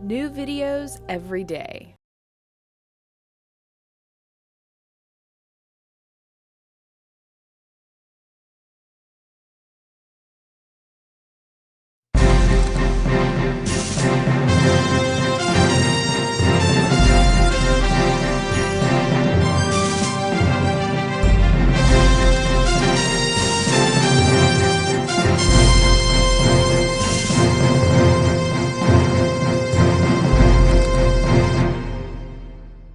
New videos every day.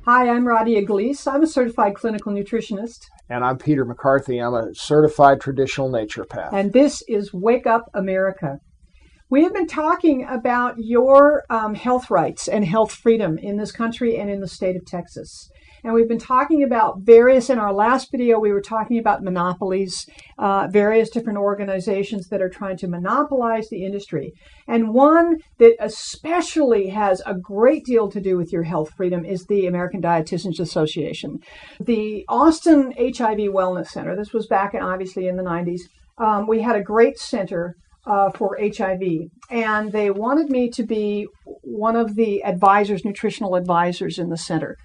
Hi, I'm Radhia Gleis. I'm a certified clinical nutritionist. And I'm Peter McCarthy. I'm a certified traditional naturopath. And this is Wake Up America. We have been talking about your health rights and health freedom in this country and in the state of Texas. And we've been talking about in our last video, we were talking about monopolies, various different organizations that are trying to monopolize the industry. And one that especially has a great deal to do with your health freedom is the American Dietetic Association. The Austin HIV Wellness Center, this was back obviously in the 90s, we had a great center for HIV, and they wanted me to be one of the nutritional advisors in the center.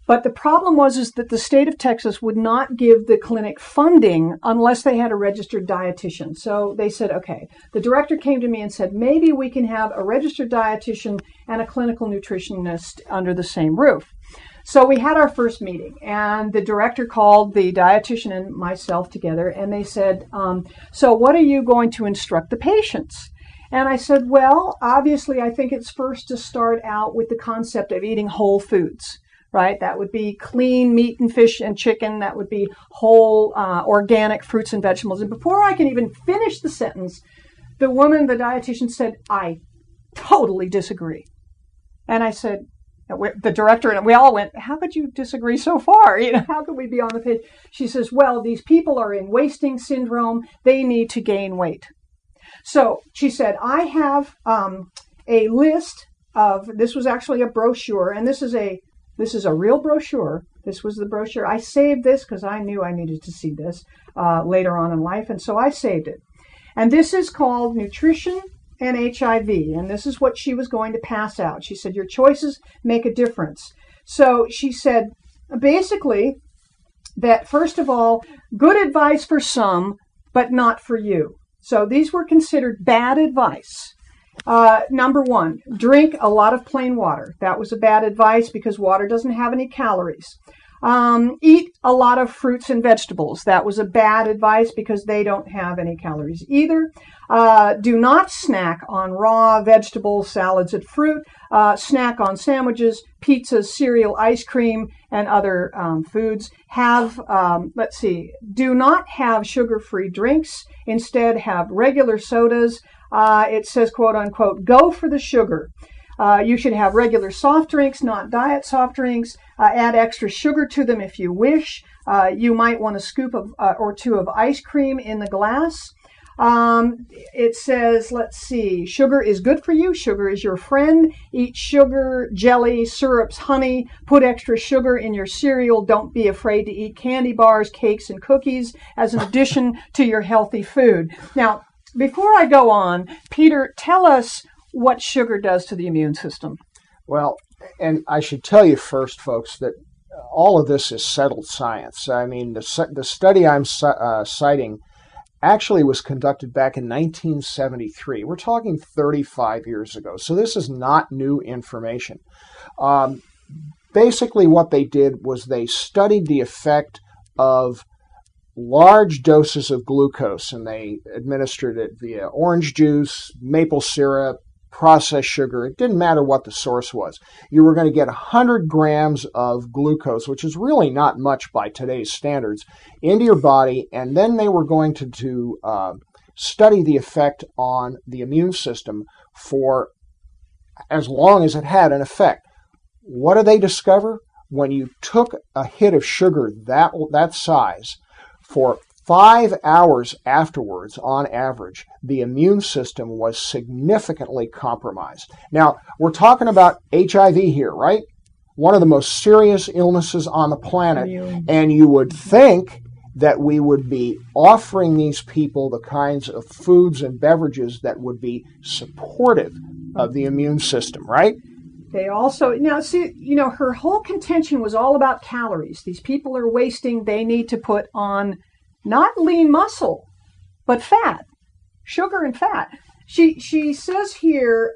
But the problem was that the state of Texas would not give the clinic funding unless they had a registered dietitian. So they said, okay, the director came to me and said, maybe we can have a registered dietitian and a clinical nutritionist under the same roof. So we had our first meeting, and the director called the dietitian and myself together, and they said, so what are you going to instruct the patients? And I said, well, obviously, I think it's first to start out with the concept of eating whole foods. Right? That would be clean meat and fish and chicken. That would be whole organic fruits and vegetables. And before I can even finish the sentence, the dietitian said, I totally disagree. And I said, the director and we all went, how could you disagree so far? How could we be on the page? She says, well, these people are in wasting syndrome. They need to gain weight. So she said, I have a list of, this was actually a brochure, and this is a real brochure. This was the brochure. I saved this because I knew I needed to see this later on in life, and so I saved it. And this is called Nutrition and HIV, and this is what she was going to pass out. She said, your choices make a difference. So she said, basically, that first of all, good advice for some, but not for you. So these were considered bad advice. Number one, drink a lot of plain water. That was a bad advice because water doesn't have any calories. Eat a lot of fruits and vegetables. That was a bad advice because they don't have any calories either. Do not snack on raw vegetables, salads, and fruit. Snack on sandwiches, pizzas, cereal, ice cream, and other foods. Do not have sugar-free drinks. Instead, have regular sodas. It says, quote unquote, go for the sugar. You should have regular soft drinks, not diet soft drinks. Add extra sugar to them if you wish. You might want a scoop or two of ice cream in the glass. It says, sugar is good for you. Sugar is your friend. Eat sugar, jelly, syrups, honey. Put extra sugar in your cereal. Don't be afraid to eat candy bars, cakes, and cookies as an addition to your healthy food. Now, before I go on, Peter, tell us what sugar does to the immune system. Well, and I should tell you first, folks, that all of this is settled science. I mean, the study I'm citing actually was conducted back in 1973. We're talking 35 years ago. So this is not new information. Basically, what they did was they studied the effect of large doses of glucose, and they administered it via orange juice, maple syrup, processed sugar. It didn't matter what the source was. You were going to get 100 grams of glucose, which is really not much by today's standards, into your body, and then they were going to study the effect on the immune system for as long as it had an effect. What did they discover? When you took a hit of sugar that size, for 5 hours afterwards, on average, the immune system was significantly compromised. Now, we're talking about HIV here, right? One of the most serious illnesses on the planet. And you would think that we would be offering these people the kinds of foods and beverages that would be supportive of the immune system, right? They also, now see, her whole contention was all about calories. These people are wasting, they need to put on not lean muscle, but fat, sugar and fat. She says here,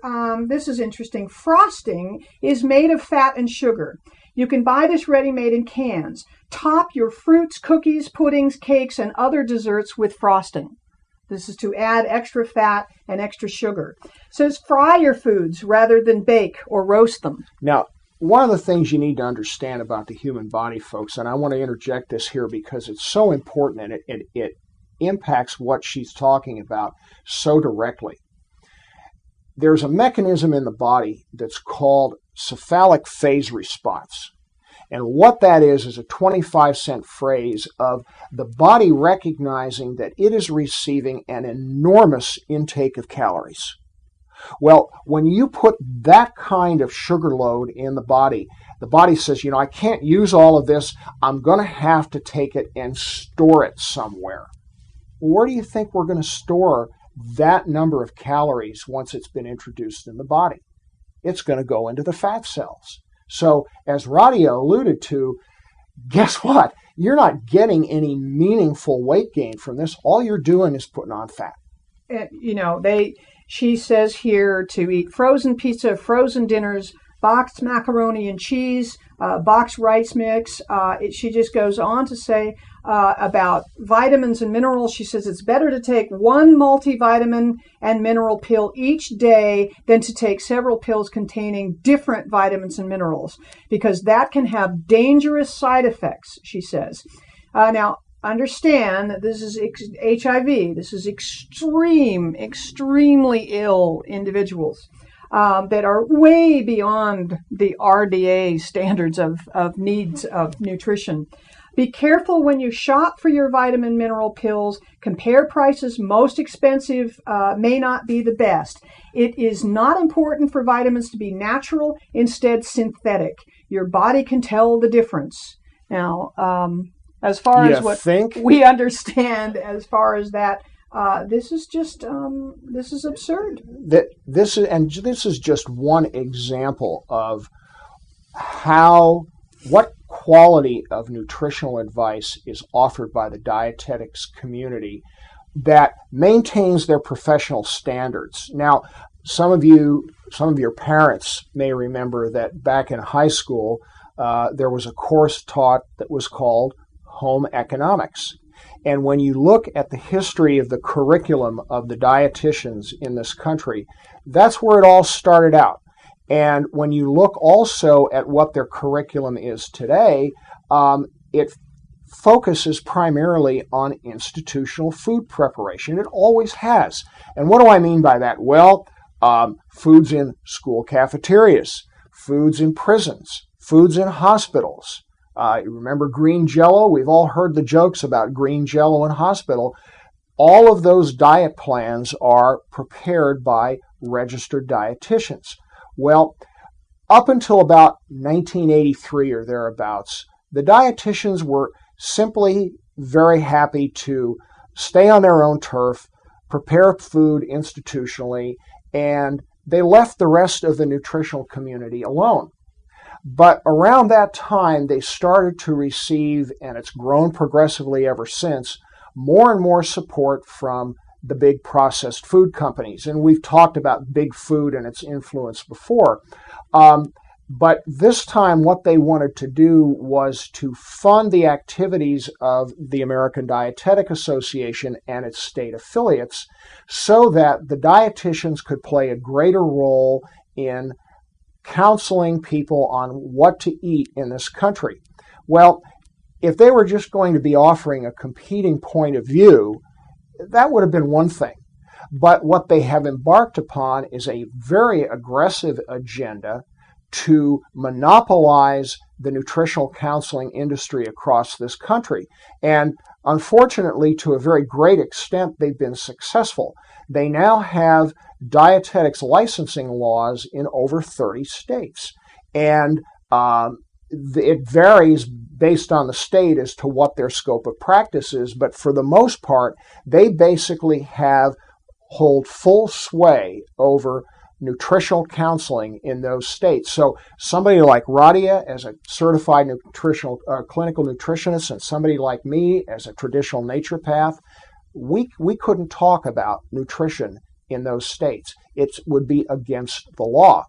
this is interesting, frosting is made of fat and sugar. You can buy this ready-made in cans. Top your fruits, cookies, puddings, cakes, and other desserts with frosting. This is to add extra fat and extra sugar. It says fry your foods rather than bake or roast them. Now, one of the things you need to understand about the human body, folks, and I want to interject this here because it's so important and it impacts what she's talking about so directly. There's a mechanism in the body that's called cephalic phase response. And what that is a 25-cent phrase of the body recognizing that it is receiving an enormous intake of calories. Well, when you put that kind of sugar load in the body says, I can't use all of this. I'm going to have to take it and store it somewhere. Where do you think we're going to store that number of calories once it's been introduced in the body? It's going to go into the fat cells. So, as Radhia alluded to, guess what? You're not getting any meaningful weight gain from this. All you're doing is putting on fat. She says here to eat frozen pizza, frozen dinners, boxed macaroni and cheese, boxed rice mix. She just goes on to say about vitamins and minerals. She says it's better to take one multivitamin and mineral pill each day than to take several pills containing different vitamins and minerals, because that can have dangerous side effects, she says. Now, understand that this is HIV. This is extremely ill individuals that are way beyond the RDA standards of needs of nutrition. Be careful when you shop for your vitamin mineral pills. Compare prices. Most expensive may not be the best. It is not important for vitamins to be natural, instead synthetic. Your body can tell the difference. Now, as far as what we understand, as far as that, this is absurd. This is just one example of what quality of nutritional advice is offered by the dietetics community that maintains their professional standards. Now, some of your parents may remember that back in high school, there was a course taught that was called home economics. And when you look at the history of the curriculum of the dietitians in this country, that's where it all started out. And when you look also at what their curriculum is today, it focuses primarily on institutional food preparation. It always has. And what do I mean by that? Well, foods in school cafeterias, foods in prisons, foods in hospitals. You remember green Jell-O? We've all heard the jokes about green Jell-O in hospital. All of those diet plans are prepared by registered dietitians. Well, up until about 1983 or thereabouts, the dietitians were simply very happy to stay on their own turf, prepare food institutionally, and they left the rest of the nutritional community alone. But around that time, they started to receive, and it's grown progressively ever since, more and more support from the big processed food companies. And we've talked about big food and its influence before. But this time, what they wanted to do was to fund the activities of the American Dietetic Association and its state affiliates so that the dietitians could play a greater role in counseling people on what to eat in this country. Well, if they were just going to be offering a competing point of view, that would have been one thing. But what they have embarked upon is a very aggressive agenda to monopolize the nutritional counseling industry across this country. And unfortunately, to a very great extent, they've been successful. They now have dietetics licensing laws in over 30 states. And it varies based on the state as to what their scope of practice is. But for the most part, they basically hold full sway over nutritional counseling in those states. So somebody like Radhia as a certified nutritional clinical nutritionist and somebody like me as a traditional naturopath, we couldn't talk about nutrition in those states. It would be against the law.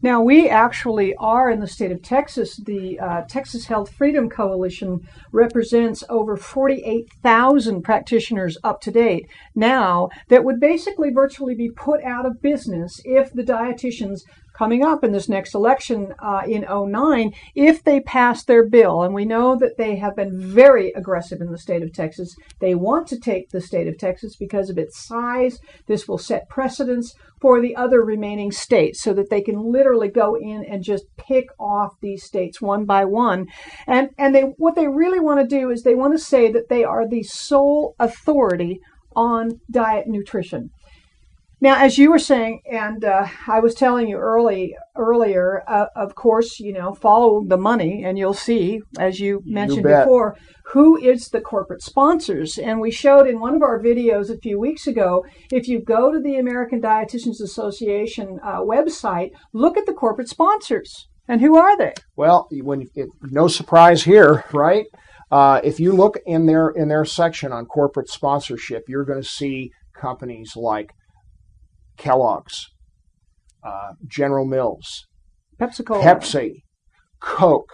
Now, we actually are in the state of Texas. The Texas Health Freedom Coalition represents over 48,000 practitioners up to date now that would basically virtually be put out of business if the dietitians coming up in this next election in 2009, if they pass their bill. And we know that they have been very aggressive in the state of Texas. They want to take the state of Texas because of its size. This will set precedents for the other remaining states so that they can literally go in and just pick off these states one by one. And what they really want to do is they want to say that they are the sole authority on diet and nutrition. Now, as you were saying, and I was telling you earlier, of course, follow the money, and you'll see, as you mentioned before, who is the corporate sponsors. And we showed in one of our videos a few weeks ago, if you go to the American Dietetic Association website, look at the corporate sponsors. And who are they? Well, no surprise here, right? If you look in their section on corporate sponsorship, you're going to see companies like Kellogg's, General Mills, Pepsi, Coke,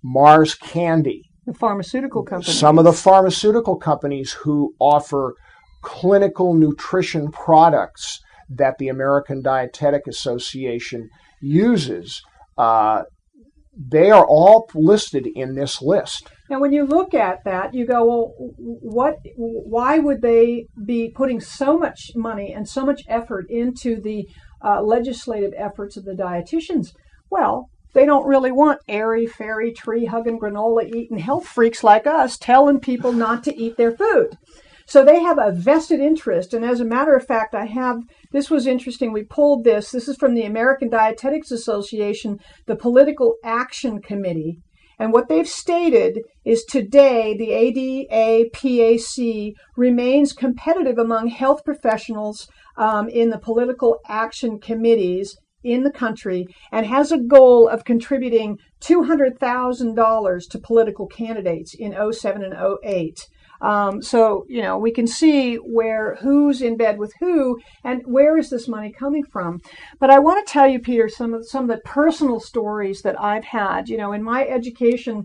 Mars Candy. The pharmaceutical companies. Some of the pharmaceutical companies who offer clinical nutrition products that the American Dietetic Association uses. They are all listed in this list. Now, when you look at that, you go, well, why would they be putting so much money and so much effort into the legislative efforts of the dietitians? Well, they don't really want airy-fairy, tree-hugging, granola-eating health freaks like us telling people not to eat their food. So they have a vested interest. And as a matter of fact, this was interesting. We pulled this. This is from the American Dietetic Association, the Political Action Committee. And what they've stated is today the ADA-PAC remains competitive among health professionals in the political action committees in the country and has a goal of contributing $200,000 to political candidates in 2007 and 2008. So, we can see who's in bed with who and where is this money coming from. But I want to tell you, Peter, some of the personal stories that I've had. In my education,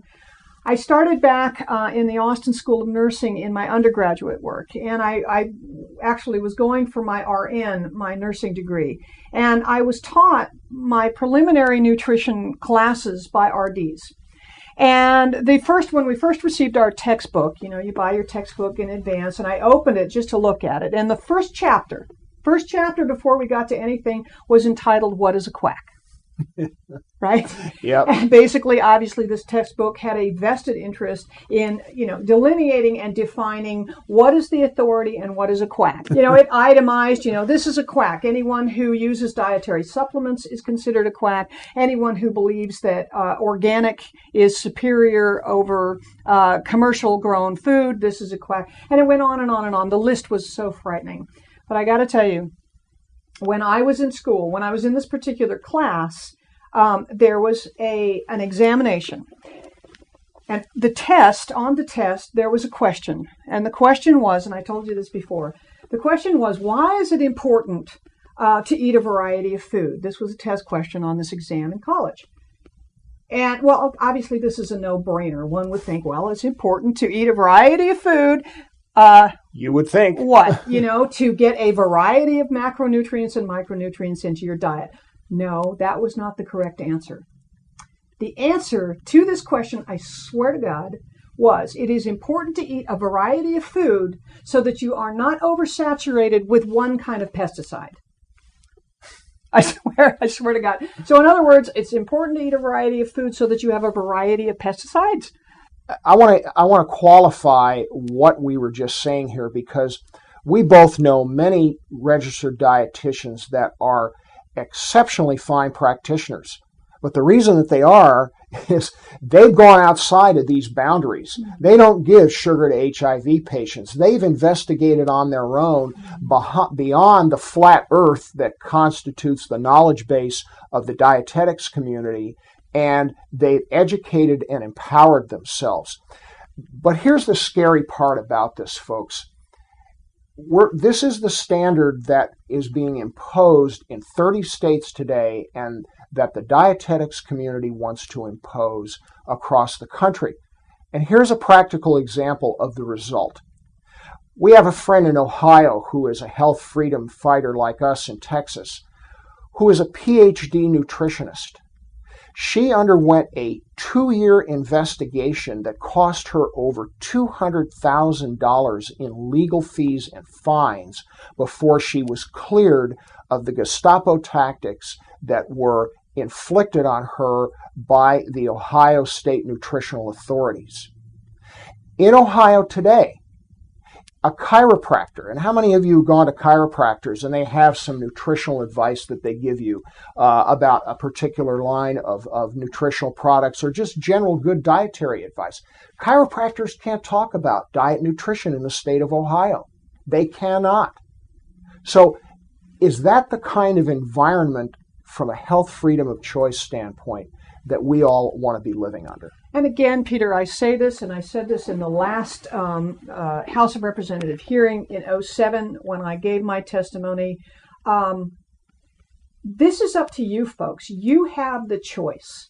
I started back in the Austin School of Nursing in my undergraduate work, and I actually was going for my RN, my nursing degree, and I was taught my preliminary nutrition classes by RDs. And when we first received our textbook, you buy your textbook in advance, and I opened it just to look at it. And the first chapter before we got to anything was entitled, "What is a Quack?" Right? Yep. And basically, obviously, this textbook had a vested interest in, delineating and defining what is the authority and what is a quack. It itemized, this is a quack. Anyone who uses dietary supplements is considered a quack. Anyone who believes that organic is superior over commercial grown food, this is a quack. And it went on and on and on. The list was so frightening. But I got to tell you, when I was in school, when I was in this particular class, there was an examination. And on the test, there was a question. And the question was, and I told you this before, the question was, why is it important to eat a variety of food? This was a test question on this exam in college. And, well, obviously this is a no-brainer. One would think, well, it's important to eat a variety of food. You would think. What? To get a variety of macronutrients and micronutrients into your diet. No, that was not the correct answer. The answer to this question, I swear to God, was it is important to eat a variety of food so that you are not oversaturated with one kind of pesticide. I swear to God. So in other words, it's important to eat a variety of food so that you have a variety of pesticides. I want to qualify what we were just saying here, because we both know many registered dietitians that are exceptionally fine practitioners, But the reason that they are is they've gone outside of these boundaries. They don't give sugar to HIV patients. They've investigated on their own beyond the flat earth that constitutes the knowledge base of the dietetics community, and they've educated and empowered themselves. But here's the scary part about this, folks. This is the standard that is being imposed in 30 states today, and that the dietetics community wants to impose across the country. And here's a practical example of the result. We have a friend in Ohio who is a health freedom fighter like us in Texas, who is a PhD nutritionist. She underwent a 2-year investigation that cost her over $200,000 in legal fees and fines before she was cleared of the Gestapo tactics that were inflicted on her by the Ohio State nutritional authorities. In Ohio today, a chiropractor, and how many of you have gone to chiropractors and they have some nutritional advice that they give you about a particular line of nutritional products or just general good dietary advice? Chiropractors can't talk about diet nutrition in the state of Ohio. They cannot. So is that the kind of environment from a health freedom of choice standpoint that we all want to be living under? And again, Peter, I say this, and I said this in the last House of Representative hearing in 2007 when I gave my testimony. This is up to you folks. You have the choice.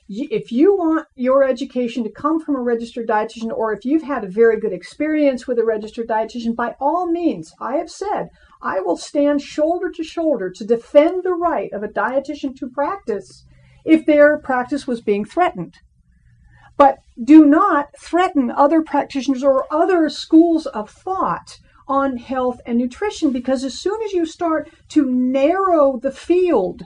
If you want your education to come from a registered dietitian, or if you've had a very good experience with a registered dietitian, by all means, I have said, I will stand shoulder to shoulder to defend the right of a dietitian to practice if their practice was being threatened. But do not threaten other practitioners or other schools of thought on health and nutrition, because as soon as you start to narrow the field,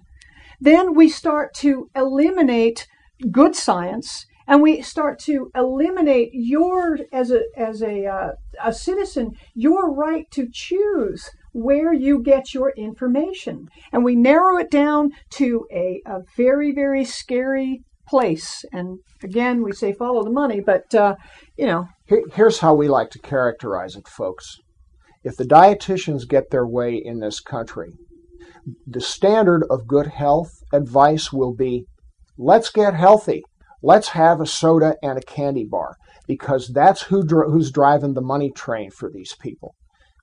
then we start to eliminate good science, and we start to eliminate your, as a citizen, your right to choose where you get your information. And we narrow it down to a very, very scary place. And again, we say follow the money, but, Here's how we like to characterize it, folks. If the dietitians get their way in this country, the standard of good health advice will be, let's get healthy. Let's have a soda and a candy bar, because that's who's driving the money train for these people.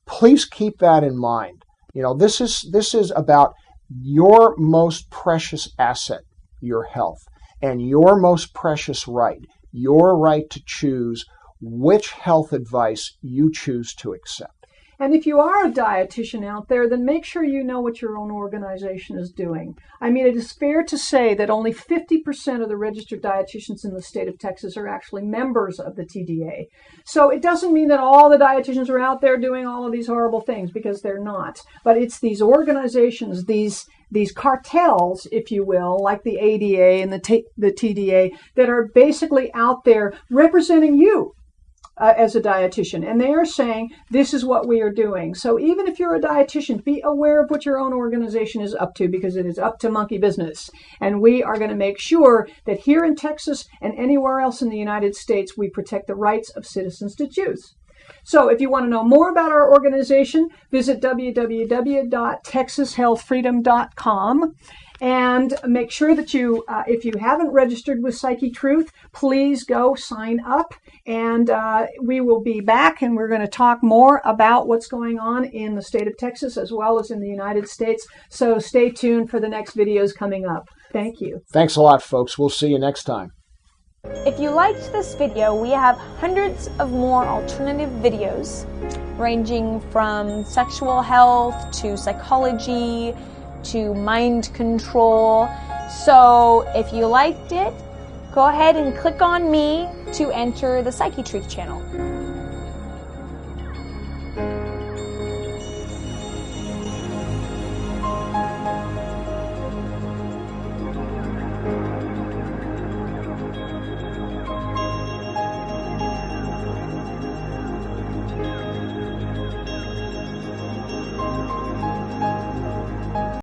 Please keep that in mind. This is about your most precious asset, your health, and your most precious right, your right to choose which health advice you choose to accept. And if you are a dietitian out there, then make sure you know what your own organization is doing. I mean, it is fair to say that only 50% of the registered dietitians in the state of Texas are actually members of the TDA. So it doesn't mean that all the dietitians are out there doing all of these horrible things, because they're not. But it's these organizations, these cartels, if you will, like the ADA and the TDA, that are basically out there representing you as a dietitian, and they are saying this is what we are doing. So even if you're a dietitian, be aware of what your own organization is up to, because it is up to monkey business. And we are going to make sure that here in Texas and anywhere else in the United States, we protect the rights of citizens to choose. So if you want to know more about our organization, visit www.texashealthfreedom.com. And make sure that you, if you haven't registered with Psychetruth, please go sign up. And we will be back, and we're going to talk more about what's going on in the state of Texas as well as in the United States. So stay tuned for the next videos coming up. Thank you. Thanks a lot, folks. We'll see you next time. If you liked this video, we have hundreds of more alternative videos ranging from sexual health to psychology to mind control. So if you liked it, go ahead and click on me to enter the Psychetruth channel.